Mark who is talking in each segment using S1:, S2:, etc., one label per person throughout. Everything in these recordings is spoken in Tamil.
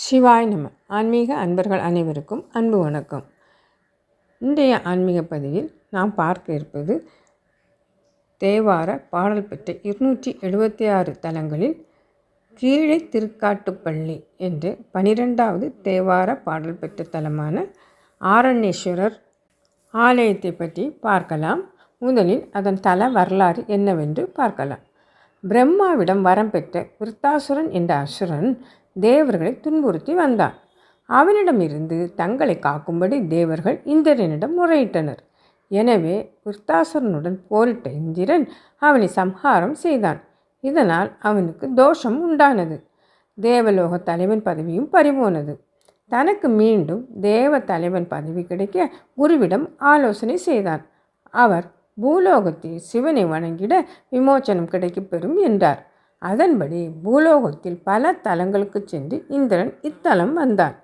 S1: சிவாய் நம. ஆன்மீக அன்பர்கள் அனைவருக்கும் அன்பு வணக்கம். இன்றைய ஆன்மீக பதிவில் நாம் பார்க்க இருப்பது தேவார பாடல் பெற்ற 276 தலங்களில் கீழே திருக்காட்டுப்பள்ளி என்று 12வது தேவார பாடல் பெற்ற தலமான ஆரண்யேஸ்வரர் ஆலயத்தை பற்றி பார்க்கலாம். முதலில் அதன் தல வரலாறு என்னவென்று பார்க்கலாம். பிரம்மாவிடம் வரம் பெற்ற விருத்தாசுரன் என்ற அசுரன் தேவர்களை துன்புறுத்தி வந்தான். அவனிடமிருந்து தங்களை காக்கும்படி தேவர்கள் இந்திரனிடம் முறையிட்டனர். எனவே விருத்தாசுரனுடன் போரிட்ட இந்திரன் அவனை சம்ஹாரம் செய்தான். இதனால் அவனுக்கு தோஷம் உண்டானது. தேவலோக தலைவன் பதவியும் பறிபோனது. தனக்கு மீண்டும் தேவ தலைவன் பதவி கிடைக்க குருவிடம் ஆலோசனை செய்தான். அவர் பூலோகத்தில் சிவனை வணங்கிட விமோச்சனம் கிடைக்கப்பெறும் என்றார். அதன்படி பூலோகத்தில் பல தலங்களுக்கு சென்று இந்திரன் இத்தலம் வந்தான்.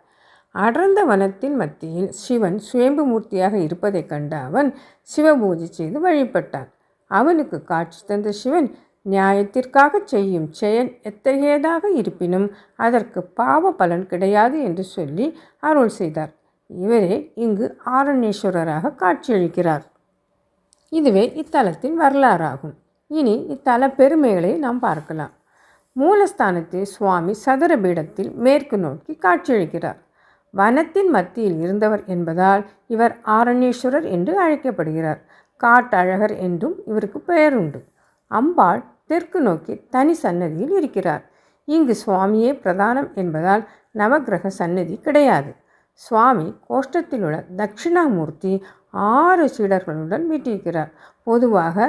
S1: அடர்ந்த வனத்தின் மத்தியில் சிவன் சுயம்பு மூர்த்தியாக இருப்பதைக் கண்ட அவன் சிவபூஜை செய்து வழிபட்டான். அவனுக்கு காட்சி தந்த சிவன் நியாயத்திற்காக செய்யும் செயல் எத்தகையதாக இருப்பினும் அதற்கு பாவ பலன் கிடையாது என்று சொல்லி அருள் செய்தார். இவரே இங்கு ஆரண்யேஸ்வரராக காட்சியளிக்கிறார். இதுவே இத்தலத்தின் வரலாறாகும். இனி இத்தல பெருமைகளை நாம் பார்க்கலாம். மூலஸ்தானத்தில் சுவாமி சதுரபீடத்தில் மேற்கு நோக்கி காட்சியளிக்கிறார். வனத்தின் மத்தியில் இருந்தவர் என்பதால் இவர் ஆரண்யேஸ்வரர் என்று அழைக்கப்படுகிறார். காட்டழகர் என்றும் இவருக்கு பெயர் உண்டு. அம்பாள் தெற்கு நோக்கி தனி சன்னதியில் இருக்கிறார். இங்கு சுவாமியே பிரதானம் என்பதால் நவக்கிரக சன்னதி கிடையாது. சுவாமி கோஷ்டத்தில் உள்ள தட்சிணாமூர்த்தி 6 சீடர்களுடன் வீட்டிருக்கிறார். பொதுவாக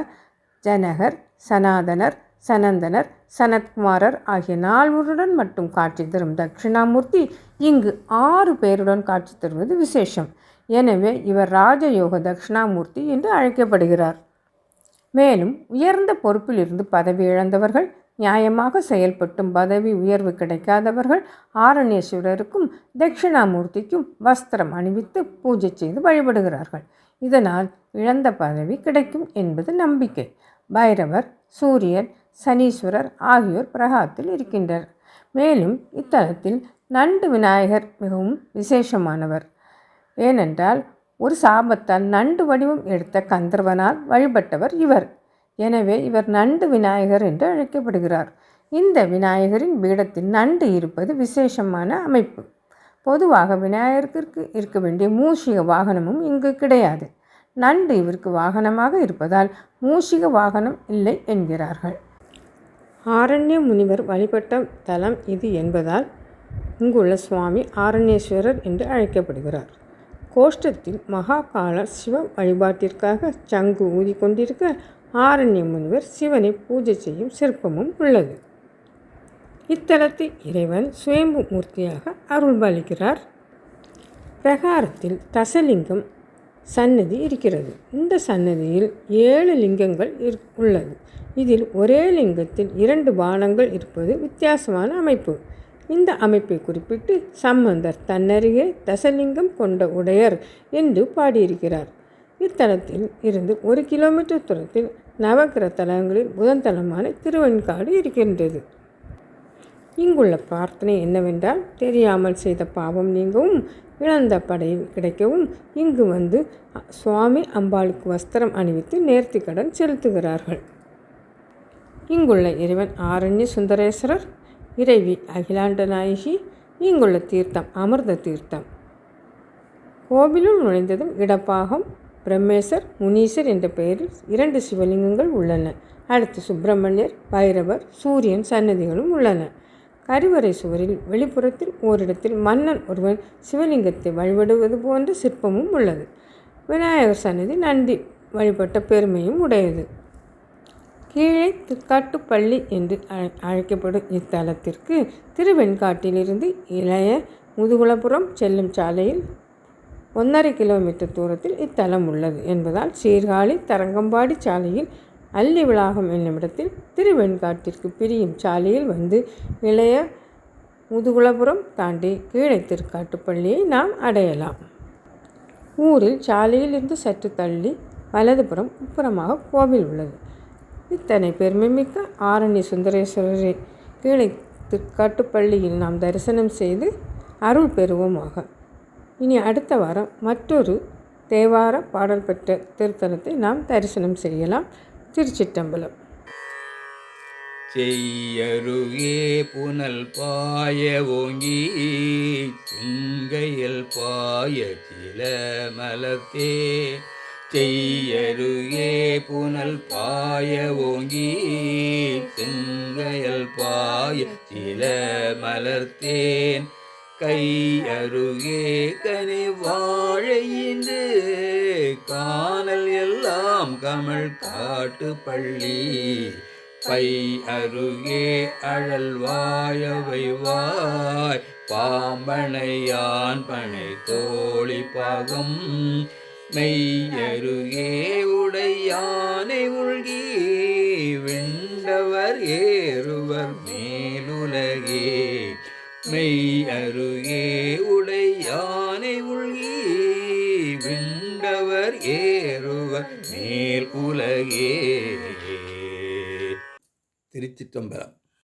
S1: ஜனகர், சனாதனர், சனந்தனர், சனத்குமாரர் ஆகிய 4 மட்டும் காட்சி தரும் தட்சிணாமூர்த்தி இங்கு 6 பேருடன் காட்சி தருவது விசேஷம். எனவே இவர் ராஜயோக தட்சிணாமூர்த்தி என்று அழைக்கப்படுகிறார். மேலும் உயர்ந்த பொறுப்பிலிருந்து பதவி இழந்தவர்கள், நியாயமாக செயல்பட்டும் பதவி உயர்வு கிடைக்காதவர்கள் ஆரண்யேஸ்வரருக்கும் தட்சிணாமூர்த்திக்கும் வஸ்திரம் அணிவித்து பூஜை செய்து வழிபடுகிறார்கள். இதனால் இழந்த பதவி கிடைக்கும் என்பது நம்பிக்கை. பைரவர், சூரியன், சனீஸ்வரர் ஆகியோர் பிரகாரத்தில் இருக்கின்றனர். மேலும் இத்தலத்தில் நண்டு விநாயகர் மிகவும் விசேஷமானவர். ஏனென்றால் ஒரு சாபத்தால் நண்டு வடிவம் எடுத்த கந்தர்வனால் வழிபட்டவர் இவர். எனவே இவர் நண்டு விநாயகர் என்று அழைக்கப்படுகிறார். இந்த விநாயகரின் பீடத்தில் நண்டு இருப்பது விசேஷமான அமைப்பு. பொதுவாக விநாயகருக்கு இருக்க வேண்டிய மூஷிக வாகனமும் இங்கு கிடையாது. நண்டு இவருக்கு வாகனமாக இருப்பதால் மூஷிக வாகனம் இல்லை என்கிறார்கள். ஆரண்ய முனிவர் வழிபட்ட தலம் இது என்பதால் இங்குள்ள சுவாமி ஆரண்யேஸ்வரர் என்று அழைக்கப்படுகிறார். கோஷ்டத்தில் மகாகாலர் சிவ வழிபாட்டிற்காக சங்கு ஊதி கொண்டிருக்க ஆரண்ய முனிவர் சிவனை பூஜை செய்யும் சிற்பமும் உள்ளது. இத்தலத்தில் இறைவன் சுயம்பு மூர்த்தியாக அருள்பாலிக்கிறார். பிரகாரத்தில் தசலிங்கம் சன்னதி இருக்கிறது. இந்த சன்னதியில் 7 லிங்கங்கள் உள்ளது. இதில் ஒரே லிங்கத்தில் 2 பானங்கள் இருப்பது வித்தியாசமான அமைப்பு. இந்த அமைப்பை குறிப்பிட்டு சம்பந்தர் தன்னருகே தசலிங்கம் கொண்ட உடையர் என்று பாடியிருக்கிறார். இத்தலத்தில் இருந்து 1 கிலோமீட்டர் தூரத்தில் நவக்கிரக தலங்களில் முதல் தலமான திருவெண்காடு இருக்கின்றது. இங்குள்ள பிரார்த்தனை என்னவென்றால், தெரியாமல் செய்த பாவம் நீங்கவும் இழந்த படை கிடைக்கவும் இங்கு வந்து சுவாமி அம்பாளுக்கு வஸ்திரம் அணிவித்து நேர்த்தி கடன் செலுத்துகிறார்கள். இங்குள்ள இறைவன் ஆரண்ய சுந்தரேஸ்வரர், இறைவி அகிலாண்ட நாயகி. இங்குள்ள தீர்த்தம் அமிர்த தீர்த்தம். கோவிலுள் நுழைந்ததும் இடப்பாகம் பிரம்மேசர், முனீசர் என்ற பெயரில் 2 சிவலிங்கங்கள் உள்ளன. அடுத்து சுப்பிரமணியர், பைரவர், சூரியன் சன்னதிகளும் உள்ளன. கருவறை சுவரில் வெளிப்புறத்தில் ஓரிடத்தில் மன்னன் ஒருவன் சிவலிங்கத்தை வழிபடுவது போன்ற சிற்பமும் உள்ளது. விநாயகர் சன்னதி நந்தி வழிபட்ட பெருமையும் உடையது. கீழே திருக்காட்டுப்பள்ளி என்று அழைக்கப்படும் இத்தலத்திற்கு திருவெண்காட்டிலிருந்து இளைய முதுகுளபுரம் செல்லும் சாலையில் 1.5 கிலோமீட்டர் தூரத்தில் இத்தலம் உள்ளது என்பதால் சீர்காழி தரங்கம்பாடி சாலையில் அல்லி விளாகம் என்னுமிடத்தில் திருவெண்காட்டிற்கு பிரியும் சாலையில் வந்து இளைய முதுகுளபுரம் தாண்டி கீழே திருக்காட்டுப்பள்ளியை நாம் அடையலாம். ஊரில் சாலையில் இருந்து சற்று தள்ளி வலதுபுறம் உட்புறமாக கோவில் உள்ளது. இத்தனை பெருமைமிக்க ஆரண்ய சுந்தரேஸ்வரரை கீழே திருக்காட்டுப்பள்ளியில் நாம் தரிசனம் செய்து அருள் பெறுவோமாக. இனி அடுத்த வாரம் மற்றொரு தேவார பாடல் பெற்ற திருத்தலத்தை நாம் தரிசனம் செய்யலாம். திருச்சிற்றம்பலம்.
S2: செய்யருகே புனல் பாய ஓங்கி சிங்கையில் பாய சில மலத்தே செய்யருகே புனல் பாய ஓங்கி சிங்கையில் பாய சில மலர்த்தேன் கையருகே கனி வாழையின்று காணல் எல்லாம் கமழ் காட்டு பள்ளி பை அருகே அழல் வாயவை வாய் பாம்பனையான் பனை தோழி பாகம் மெய்யருகே உடையானை உள்கி விண்டவர் ஏறுவர் மேலுலகே மெய்யருகே உடையானை உள்கி விண்டவர் ஏறுவர் மேல் உலகே. திருச்சிற்றம்பலம்.